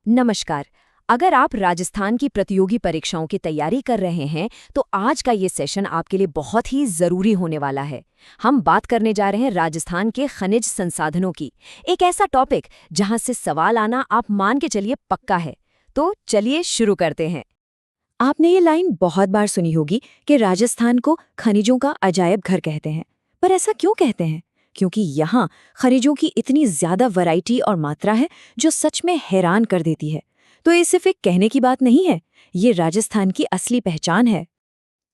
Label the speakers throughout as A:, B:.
A: नमस्कार। अगर आप राजस्थान की प्रतियोगी परीक्षाओं की तैयारी कर रहे हैं तो आज का ये सेशन आपके लिए बहुत ही ज़रूरी होने वाला है। हम बात करने जा रहे हैं राजस्थान के खनिज संसाधनों की, एक ऐसा टॉपिक जहां से सवाल आना आप मान के चलिए पक्का है। तो चलिए शुरू करते हैं। आपने ये लाइन बहुत बार सुनी होगी कि राजस्थान को खनिजों का अजायब घर कहते हैं। पर ऐसा क्यों कहते हैं? क्योंकि यहाँ खनिजों की इतनी ज्यादा वैरायटी और मात्रा है जो सच में हैरान कर देती है। तो ये सिर्फ एक कहने की बात नहीं है, ये राजस्थान की असली पहचान है।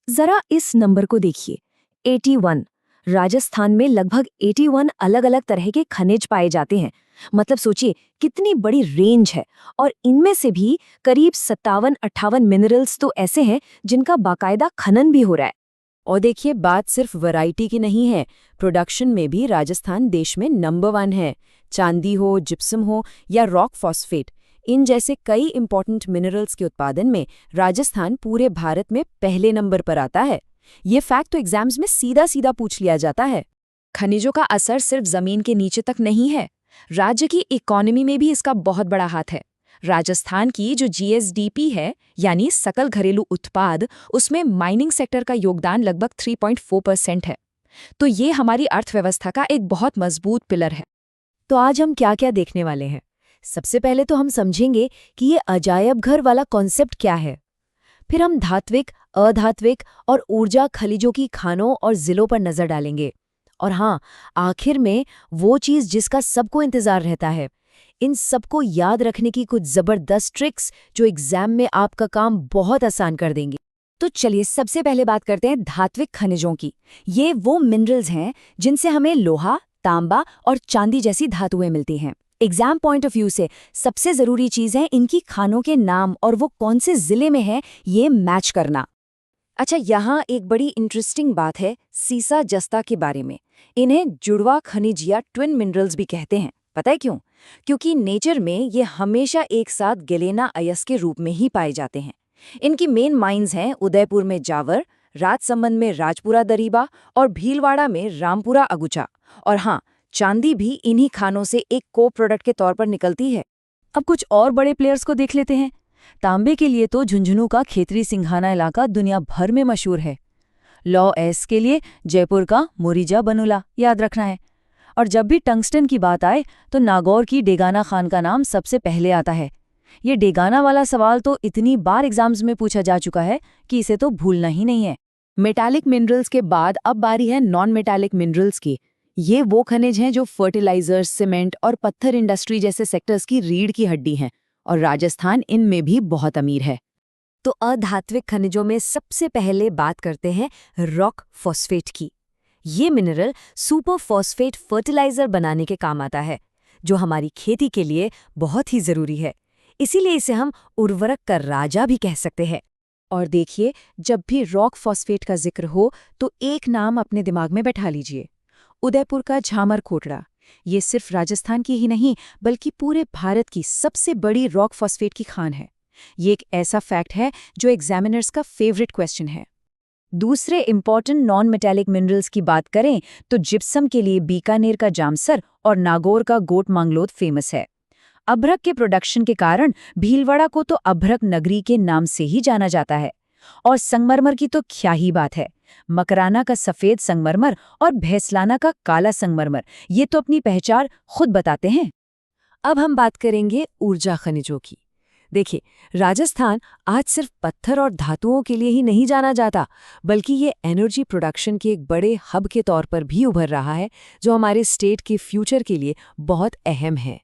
A: जरा इस नंबर को देखिए, 81। राजस्थान में लगभग 81 अलग-अलग तरह के खनिज पाए जाते हैं। मतलब सोचिए कितनी बड़ी रेंज है। और इनमें से भी करीब 57-58 मिनरल्स तो ऐसे हैं जिनका बाकायदा खनन भी हो रहा है। और देखिए, बात सिर्फ वैरायटी की नहीं है, प्रोडक्शन में भी राजस्थान देश में नंबर 1 है। चांदी हो, जिप्सम हो या रॉक फॉस्फेट, इन जैसे कई इंपॉर्टेंट मिनरल्स के उत्पादन में राजस्थान पूरे भारत में पहले नंबर पर आता है। ये फैक्ट तो एग्जाम्स में सीधा सीधा पूछ लिया जाता है। खनिजों का असर सिर्फ जमीन के नीचे तक नहीं है, राज्य की इकोनॉमी में भी इसका बहुत बड़ा हाथ है। राजस्थान की जो जीएसडीपी है, यानी सकल घरेलू उत्पाद, उसमें माइनिंग सेक्टर का योगदान लगभग 3.4% है। तो ये हमारी अर्थव्यवस्था का एक बहुत मजबूत पिलर है। तो आज हम क्या क्या देखने वाले हैं? सबसे पहले तो हम समझेंगे कि ये अजायब घर वाला कॉन्सेप्ट क्या है। फिर हम धात्विक, अधात्विक और ऊर्जा खनिजों की खानों और जिलों पर नजर डालेंगे। और हाँ, आखिर में वो चीज जिसका सबको इंतजार रहता है, इन सबको याद रखने की कुछ जबरदस्त ट्रिक्स जो एग्जाम में आपका काम बहुत आसान कर देंगी। तो चलिए सबसे पहले बात करते हैं धात्विक खनिजों की। ये वो मिनरल्स हैं जिनसे हमें लोहा, तांबा और चांदी जैसी धातुएं मिलती हैं। एग्जाम पॉइंट ऑफ व्यू से सबसे जरूरी चीज है इनकी खानों के नाम और वो कौन से जिले में है ये मैच करना। अच्छा, यहाँ एक बड़ी इंटरेस्टिंग बात है सीसा जस्ता के बारे में। इन्हें जुड़वा खनिज या ट्विन मिनरल्स भी कहते हैं। पता है क्यों? क्योंकि नेचर में ये हमेशा एक साथ गलेना अयस्क के रूप में ही पाए जाते हैं। इनकी मेन माइंस हैं उदयपुर में जावर, राजसमंद में राजपुरा दरीबा और भीलवाड़ा में रामपुरा अगुचा। और हाँ, चांदी भी इन्हीं खानों से एक को प्रोडक्ट के तौर पर निकलती है। अब कुछ और बड़े प्लेयर्स को देख लेते हैं। तांबे के लिए तो झुंझुनू का खेतरी सिंघाना इलाका दुनिया भर में मशहूर है। लॉ एस के लिए जयपुर का मुरीजा बनुला याद रखना है। और जब भी टंगस्टन की बात आए तो नागौर की डेगाना खान का नाम सबसे पहले आता है। ये डेगाना वाला सवाल तो इतनी बार एग्जाम्स में पूछा जा चुका है कि इसे तो भूलना ही नहीं है। मेटालिक मिनरल्स के बाद अब बारी है नॉन मेटालिक मिनरल्स की। ये वो खनिज हैं जो फर्टिलाइजर्स, सीमेंट और पत्थर इंडस्ट्री जैसे सेक्टर्स की रीढ़ की हड्डी हैं, और राजस्थान इनमें भी बहुत अमीर है। तो अधात्विक खनिजों में सबसे पहले बात करते हैं रॉक फॉस्फेट की। ये मिनरल सुपर फॉस्फेट फर्टिलाइजर बनाने के काम आता है, जो हमारी खेती के लिए बहुत ही जरूरी है। इसीलिए इसे हम उर्वरक का राजा भी कह सकते हैं। और देखिए, जब भी रॉक फॉस्फेट का जिक्र हो तो एक नाम अपने दिमाग में बैठा लीजिए, उदयपुर का झामर कोटड़ा। ये सिर्फ राजस्थान की ही नहीं बल्कि पूरे भारत की सबसे बड़ी रॉक फॉस्फेट की खान है। ये एक ऐसा फैक्ट है जो एग्जामिनर्स का फेवरेट क्वेश्चन है। दूसरे इंपॉर्टेंट नॉन मेटालिक मिनरल्स की बात करें तो जिप्सम के लिए बीकानेर का जामसर और नागौर का गोट मांगलोद फेमस है। अभ्रक के प्रोडक्शन के कारण भीलवाड़ा को तो अभ्रक नगरी के नाम से ही जाना जाता है। और संगमरमर की तो क्या ही बात है। मकराना का सफेद संगमरमर और भैंसलाना का काला संगमरमर, ये तो अपनी पहचान खुद बताते हैं। अब हम बात करेंगे ऊर्जा खनिजों की। देखिए, राजस्थान आज सिर्फ पत्थर और धातुओं के लिए ही नहीं जाना जाता, बल्कि ये एनर्जी प्रोडक्शन के एक बड़े हब के तौर पर भी उभर रहा है, जो हमारे स्टेट के फ्यूचर के लिए बहुत अहम है।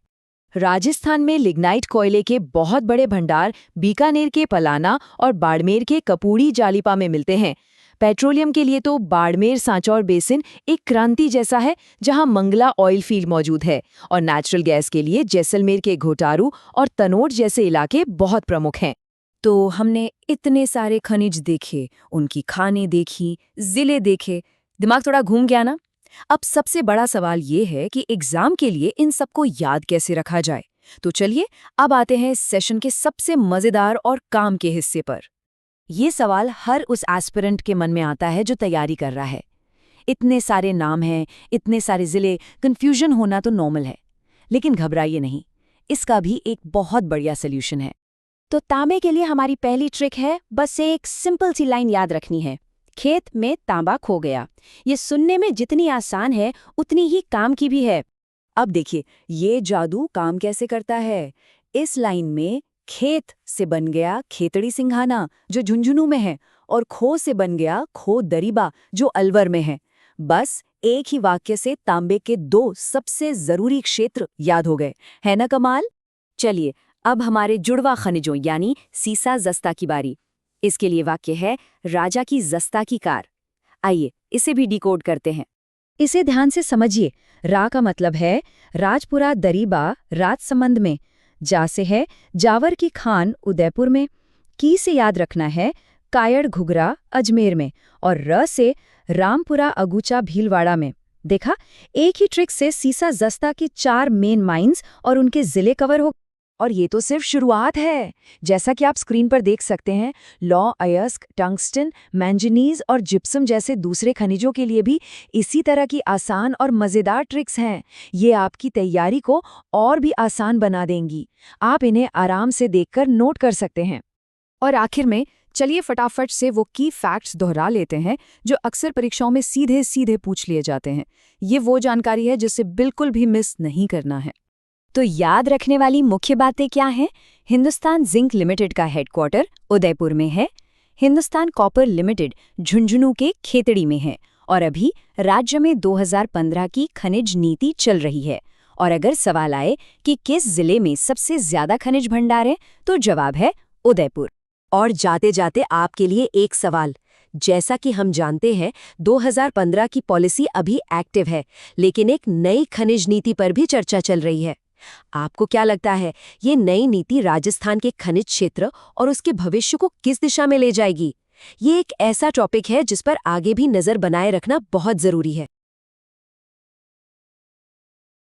A: राजस्थान में लिग्नाइट कोयले के बहुत बड़े भंडार बीकानेर के पलाना और बाड़मेर के कपूड़ी जालिपा में मिलते हैं। पेट्रोलियम के लिए तो बाड़मेर सांचौर बेसिन एक क्रांति जैसा है, जहां मंगला ऑयल फील्ड मौजूद है। और नेचुरल गैस के लिए जैसलमेर के घोटारू और तनोट जैसे इलाके बहुत प्रमुख हैं। तो हमने इतने सारे खनिज देखे, उनकी खानें देखी, जिले देखे, दिमाग थोड़ा घूम गया ना? अब सबसे बड़ा सवाल ये है कि एग्जाम के लिए इन सबको याद कैसे रखा जाए। तो चलिए अब आते हैं इस सेशन के सबसे मजेदार और काम के हिस्से पर। ये सवाल हर उस एस्पिरेंट के मन में आता है जो तैयारी कर रहा है। इतने सारे नाम हैं, इतने सारे जिले, कंफ्यूजन होना तो नॉर्मल है। लेकिन घबराइए नहीं, इसका भी एक बहुत बढ़िया सोल्यूशन है। तो तांबे के लिए हमारी पहली ट्रिक है, बस एक सिंपल सी लाइन याद रखनी है, खेत में तांबा खो गया। ये सुनने में जितनी आसान है उतनी ही काम की भी है। अब देखिए ये जादू काम कैसे करता है। इस लाइन में खेत से बन गया खेतड़ी सिंघाना जो झुंझुनू में है, और खो से बन गया खो दरीबा जो अलवर में है। बस एक ही वाक्य से तांबे के 2 सबसे जरूरी क्षेत्र याद हो गए, है ना कमाल। चलिए अब हमारे जुड़वा खनिजों यानी सीसा जस्ता की बारी। इसके लिए वाक्य है राजा की जस्ता की कार। आइए इसे भी डिकोड करते हैं। इसे ध्यान से समझिए। रा का मतलब है राजपुरा दरीबा राजसमंद में, जा से है जावर की खान उदयपुर में, की से याद रखना है कायड़ घुघरा अजमेर में, और र से रामपुरा अगूचा भीलवाड़ा में। देखा, एक ही ट्रिक से सीसा जस्ता की 4 मेन माइंस और उनके जिले कवर हो। और ये तो सिर्फ शुरुआत है। जैसा कि आप स्क्रीन पर देख सकते हैं, लौ अयस्क, टंगस्टन, मैंगनीज और जिप्सम जैसे दूसरे खनिजों के लिए भी इसी तरह की आसान और मज़ेदार ट्रिक्स हैं। ये आपकी तैयारी को और भी आसान बना देंगी। आप इन्हें आराम से देखकर नोट कर सकते हैं। और आखिर में चलिए फटाफट से वो की फैक्ट्स दोहरा लेते हैं जो अक्सर परीक्षाओं में सीधे सीधे पूछ लिए जाते हैं। ये वो जानकारी है जिसे बिल्कुल भी मिस नहीं करना है। तो याद रखने वाली मुख्य बातें क्या हैं? हिंदुस्तान जिंक लिमिटेड का हेडक्वार्टर उदयपुर में है। हिंदुस्तान कॉपर लिमिटेड झुंझुनू के खेतड़ी में है। और अभी राज्य में 2015 की खनिज नीति चल रही है। और अगर सवाल आए कि किस जिले में सबसे ज्यादा खनिज भंडार है, तो जवाब है उदयपुर। और जाते जाते आपके लिए एक सवाल। जैसा कि हम जानते हैं 2015 की पॉलिसी अभी एक्टिव है, लेकिन एक नई खनिज नीति पर भी चर्चा चल रही है। आपको क्या लगता है ये नई नीति राजस्थान के खनिज क्षेत्र और उसके भविष्य को किस दिशा में ले जाएगी? ये एक ऐसा टॉपिक है जिस पर आगे भी नजर बनाए रखना बहुत जरूरी है।